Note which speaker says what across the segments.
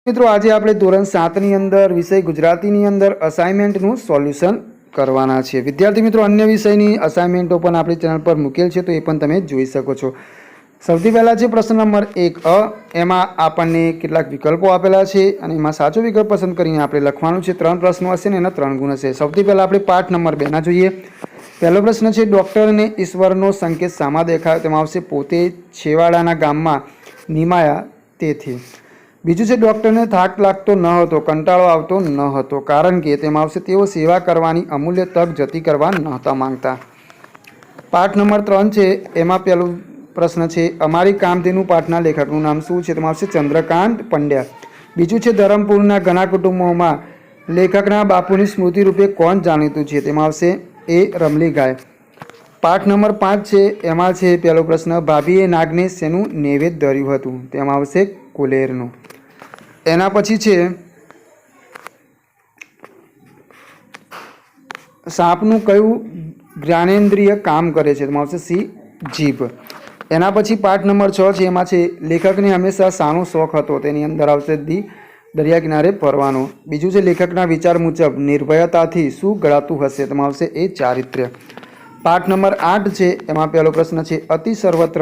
Speaker 1: મિત્રો આજે આપણે ધોરણ 7 ની અંદર વિષય ગુજરાતીની અંદર અસાઇનમેન્ટનું સોલ્યુશન કરવાના છે। વિદ્યાર્થી મિત્રો અન્ય વિષયની અસાઇનમેન્ટો પણ આપણી ચેનલ પર મૂકેલ છે, તો એ પણ તમે જોઈ શકો છો। સૌથી પહેલા છે પ્રશ્ન નંબર 1 અ, એમાં આપણને કેટલાક વિકલ્પો આપેલા છે અને એમાં સાચો વિકલ્પ પસંદ કરીને આપણે લખવાનું છે। 3 પ્રશ્નો હશે ને એના 3 ગુણ હશે। સૌથી પહેલા આપણે પાઠ નંબર 2 ના જોઈએ। પહેલો પ્રશ્ન છે ડોક્ટરને ઈશ્વરનો સંકેત શામાં દેખાયો? તેમાં આવશે પોતે છેવાડાના ગામમાં નિમાયા તેથી। બીજું છે ડૉક્ટરને થાક લાગતો ન હતો, કંટાળો આવતો ન હતો, કારણ કે તેમાં આવશે તેઓ સેવા કરવાની અમૂલ્ય તક જતી કરવા નહોતા માંગતા। પાઠ નંબર 3 છે, એમાં પહેલો પ્રશ્ન છે અમારી કામધેનુ પાઠના લેખકનું નામ શું છે? તેમાં આવશે ચંદ્રકાંત પંડ્યા। બીજું છે ધરમપુરના ઘણા કુટુંબોમાં લેખકના બાપુની સ્મૃતિ રૂપે કોણ જાણીતું છે? તેમાં આવશે એ રમલીગાય। પાઠ નંબર 5 છે, એમાં છે પહેલો પ્રશ્ન ભાભીએ નાગને શેનું નૈવેદ્ય ધર્યું હતું? તેમાં આવશે કુલેરનું। એના પછી છે સાપનું કયું જ્ઞાનેન્દ્રિય કામ કરે છે? તેમાં આવશે સી જીભ। એના પછી પાઠ નંબર 6 છે, એમાં છે લેખકને હંમેશા શાનો શોખ હતો? તેની અંદર આવશે દી દરિયા કિનારે ફરવાનો। બીજું છે લેખકના વિચાર મુજબ નિર્ભયતાથી શું ઘડાતું હશે? તેમાં આવશે એ ચારિત્ર્ય। પાઠ નંબર 8 છે, એમાં પહેલો પ્રશ્ન છે અતિ સર્વત્ર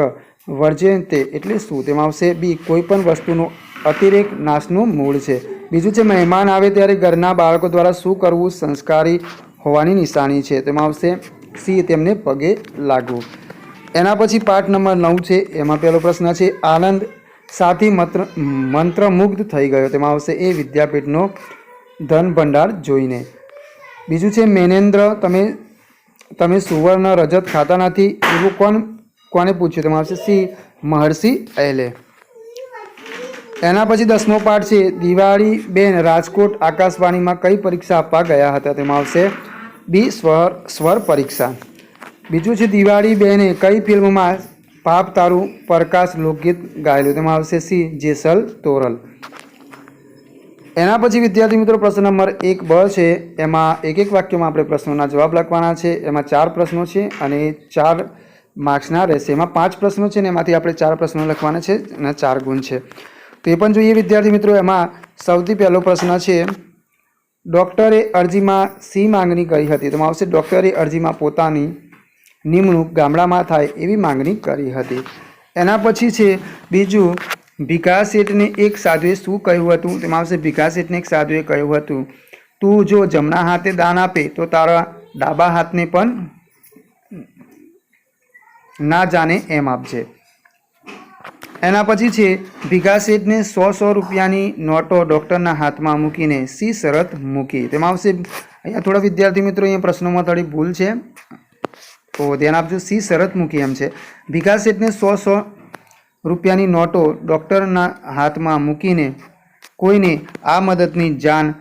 Speaker 1: વર્જયંતે એટલે શું? તેમાં આવશે બી કોઈ પણ વસ્તુનો અતિરેક નાશનું મૂળ છે। બીજું છે મહેમાન આવે ત્યારે ઘરના બાળકો દ્વારા શું કરવું સંસ્કારી હોવાની નિશાની છે? તેમાં આવશે સી તેમને પગે લાગવું। એના પછી પાઠ નંબર 9 છે, એમાં પહેલો પ્રશ્ન છે આનંદ સાથી મંત્રમુગ્ધ થઈ ગયો? તેમાં આવશે એ વિદ્યાપીઠનો ધન ભંડાર જોઈને। બીજું છે મેનેન્દ્ર તમે સુવર્ણ રજત ખાતા નથી એવું કોને પૂછ્યું? તેમાં આવશે સી મહર્ષિ અયલે। એના પછી 10મો પાઠ છે દિવાળી બેન રાજકોટ આકાશવાણીમાં કઈ પરીક્ષા આપવા ગયા હતા? તેમાં આવશે બી સ્વર પરીક્ષા। બીજું છે દિવાળી બેને કઈ ફિલ્મમાં પાપ તારું પ્રકાશ લોકગીત ગાયેલું? તેમાં આવશે સી જેસલ તોરલ। એના પછી વિદ્યાર્થી મિત્રો પ્રશ્ન નંબર 1 બ છે, એમાં એક વાક્યમાં આપણે પ્રશ્નોના જવાબ લખવાના છે। એમાં 4 પ્રશ્નો છે અને 4 માર્ક્સના રહેશે। એમાં 5 પ્રશ્નો છે ને એમાંથી આપણે 4 પ્રશ્નો લખવાના છે અને 4 ગુણ છે, તો એ પણ જોઈએ વિદ્યાર્થી મિત્રો। એમાં સૌથી પહેલો પ્રશ્ન છે ડૉક્ટરે અરજીમાં સી માંગણી કરી હતી? તેમાં આવશે ડૉક્ટરે અરજીમાં પોતાની નિમણૂક ગામડામાં થાય એવી માંગણી કરી હતી। એના પછી છે બીજું ભીખા શેઠને એક સાધુએ શું કહ્યું હતું? તેમાં આવશે ભીખા શેઠને એક સાધુએ કહ્યું હતું તું જો જમણા હાથે દાન આપે તો તારા ડાબા હાથને પણ ના જાને એમ આપજે। એના પછી છે ભીખા શેઠને 100 રૂપિયાની નોટો ડૉક્ટરના હાથમાં મૂકીને સી શરત મૂકી? તેમાં આવશે અહીંયા થોડા વિદ્યાર્થી મિત્રો અહીંયા પ્રશ્નોમાં થોડી ભૂલ છે, તો ધ્યાન આપજો। સી શરત મૂકી એમ છે ભીખા શેઠને 100 રૂપિયાની નોટો ડૉક્ટરના હાથમાં મૂકીને કોઈને આ મદદની જાણ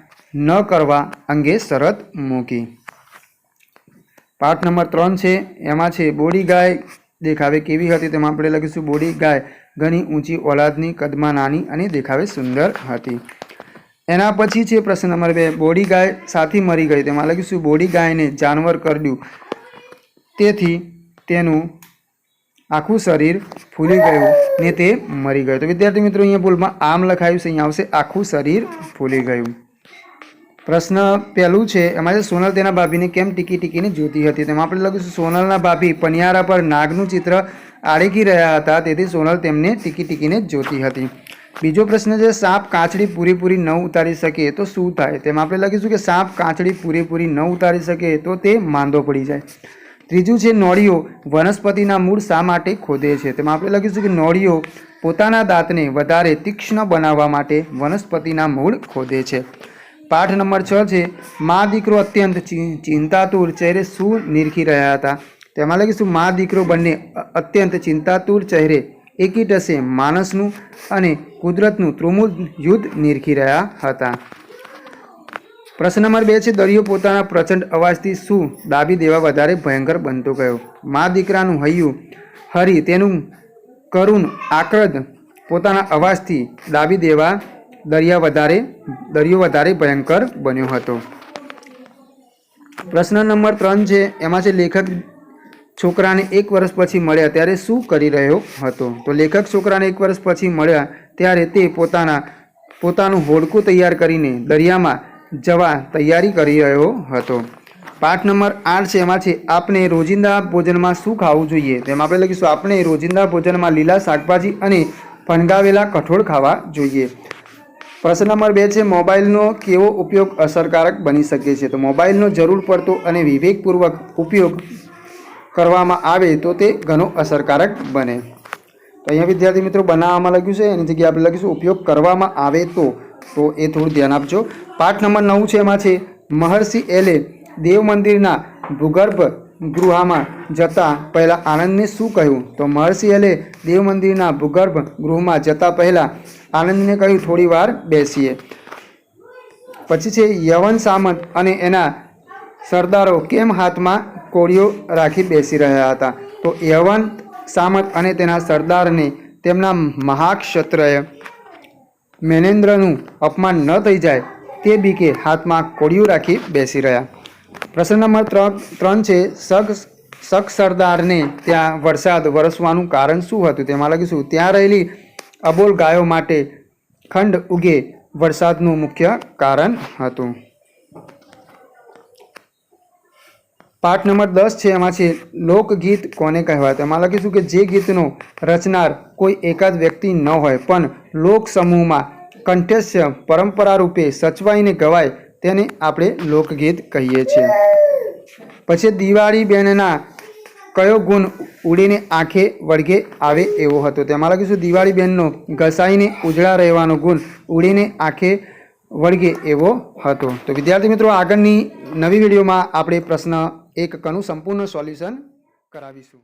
Speaker 1: ન કરવા અંગે શરત મૂકી। પાઠ નંબર 3 છે, એમાં છે બોડી ગાય દેખાવે કેવી હતી? તેમાં આપણે લખીશું બોડી ગાય ઘણી ઊંચી ઓલાદની, કદમાં નાની અને દેખાવે સુંદર હતી। એના પછી છે પ્રશ્ન નંબર 2 બોડી ગાય સાથી મરી ગઈ? તેમાં લખીશું બોડી ગાયને જાનવર કરડ્યું તેથી તેનું આખું શરીર ફૂલી ગયું ને તે મરી ગયો। તો વિદ્યાર્થી મિત્રો અહીંયા ભૂલમાં આમ લખાયું છે, અહીંયા આવશે આખું શરીર ફૂલી ગયું। પ્રશ્ન પહેલું છે, એમાં છે સોનલ તેના ભાભીને કેમ ટીકી ટીકીને જોતી હતી? તેમાં આપણે લખીશું સોનલના ભાભી પનિયારા પર નાગનું ચિત્ર આડેકી રહ્યા હતા તેથી સોનલ તેમને ટીકી ટીકીને જોતી હતી। બીજો પ્રશ્ન છે સાપ કાચડી પૂરેપૂરી ન ઉતારી શકે તો શું થાય? તેમાં આપણે લખીશું કે સાપ કાચડી પૂરેપૂરી ન ઉતારી શકે તો તે માંદો પડી જાય। ત્રીજું છે નોળીઓ વનસ્પતિના મૂળ શા માટે ખોદે છે? તેમાં આપણે લખીશું કે નોળીઓ પોતાના દાંતને વધારે તીક્ષ્ણ બનાવવા માટે વનસ્પતિના મૂળ ખોદે છે। પાઠ નંબર 6 છે મા દીકરો અત્યંત ચિંતાતુર ચહેરે શું નિરખી રહ્યા હતા? તેમાં લખીશું મા દીકરો બંને અત્યંત ચિંતાતુર ચહેરે એકી ટસે માણસનું અને કુદરતનું ત્રુમુલ યુદ્ધ નિરખી રહ્યા હતા। પ્રશ્ન નંબર 2 છે દરિયો પોતાના પ્રચંડ અવાજથી શું દાબી દેવા વધારે ભયંકર બનતો ગયો? મા દીકરાનું હૈયું હરી તેનું કરુણ આક્રદ પોતાના અવાજથી દાબી દેવા દરિયો વધારે ભયંકર બન્યો હતો। પ્રશ્ન નંબર 3 છે, એમાં છે લેખક છોકરાને 1 વર્ષ પછી મળ્યા ત્યારે શું કરી રહ્યો હતો? તો લેખક છોકરાને 1 વર્ષ પછી મળ્યા ત્યારે તે પોતાના પોતાનું હોડકું તૈયાર કરીને દરિયામાં જવા તૈયારી કરી રહ્યો હતો. પાઠ નંબર 8 છે, એમાં છે આપણે રોજિંદા ભોજનમાં શું ખાવું જોઈએ. તેમાં આપણે લખીશું આપણે રોજિંદા ભોજનમાં લીલા શાકભાજી અને ફણગાવેલા કઠોળ ખાવા જોઈએ. પ્રશ્ન નંબર 2 છે મોબાઈલનો કેવો ઉપયોગ અસરકારક બની શકે છે. તો મોબાઈલનો જરૂર પડતો અને વિવેકપૂર્વક ઉપયોગ કરવામાં આવે તો તે ઘણો અસરકારક બને. તો અહીંયા વિદ્યાર્થી મિત્રો બનાવવામાં લખ્યું છે, એની જગ્યાએ આપણે લખીશું ઉપયોગ કરવામાં આવે તો એ થોડું ધ્યાન આપજો. પાઠ નંબર 9 છે, એમાં છે મહર્ષિ એલે દેવ મંદિરના ભૂગર્ભ ગૃહમાં જતા પહેલાં આનંદને શું કહ્યું. તો મહર્ષિ એલે દેવ મંદિરના ભૂગર્ભ ગૃહમાં જતા પહેલાં આનંદને કહ્યું થોડી વાર બેસીએ. પછી છે યવન સામંત અને એના સરદારો કેમ હાથમાં કોળીઓ રાખી બેસી રહ્યા હતા. તો યવન સામંત અને તેના સરદારને તેમના મહાક્ષત્રય મેનેન્દ્રનું અપમાન ન થઈ જાય તે બીકે હાથમાં કોળીઓ રાખી બેસી રહ્યા. પ્રશ્ન નંબર 3 છે શક સરદારને ત્યાં વરસાદ વરસવાનું કારણ શું હતું. તેમાં લખીશું ત્યાં રહેલી અબોલ ગાયો માટે ખંડ ઉગે વરસાદનું મુખ્ય કારણ હતું. પાઠ નંબર 10 છે, એમાં છે લોકગીત કોને કહેવાય. તેમાં લખીશું કે જે ગીતનો રચનાર કોઈ એકાદ વ્યક્તિ ન હોય પણ લોક સમૂહમાં કંઠસ્ય પરંપરા રૂપે સચવાઈને ગવાય તેને આપણે લોકગીત કહીએ છીએ. પછી દિવાળી બેનના કયો ગુણ ઉડીને આંખે વળગે આવે એવો હતો. તેમાં લખીશું દિવાળી બેનનો ઘસાઈને ઉજળા રહેવાનો ગુણ ઉડીને આંખે વળગે એવો હતો. તો વિદ્યાર્થી મિત્રો આગળની નવી વિડીયોમાં આપણે પ્રશ્ન 1 નું સંપૂર્ણ સોલ્યુશન કરાવીશું.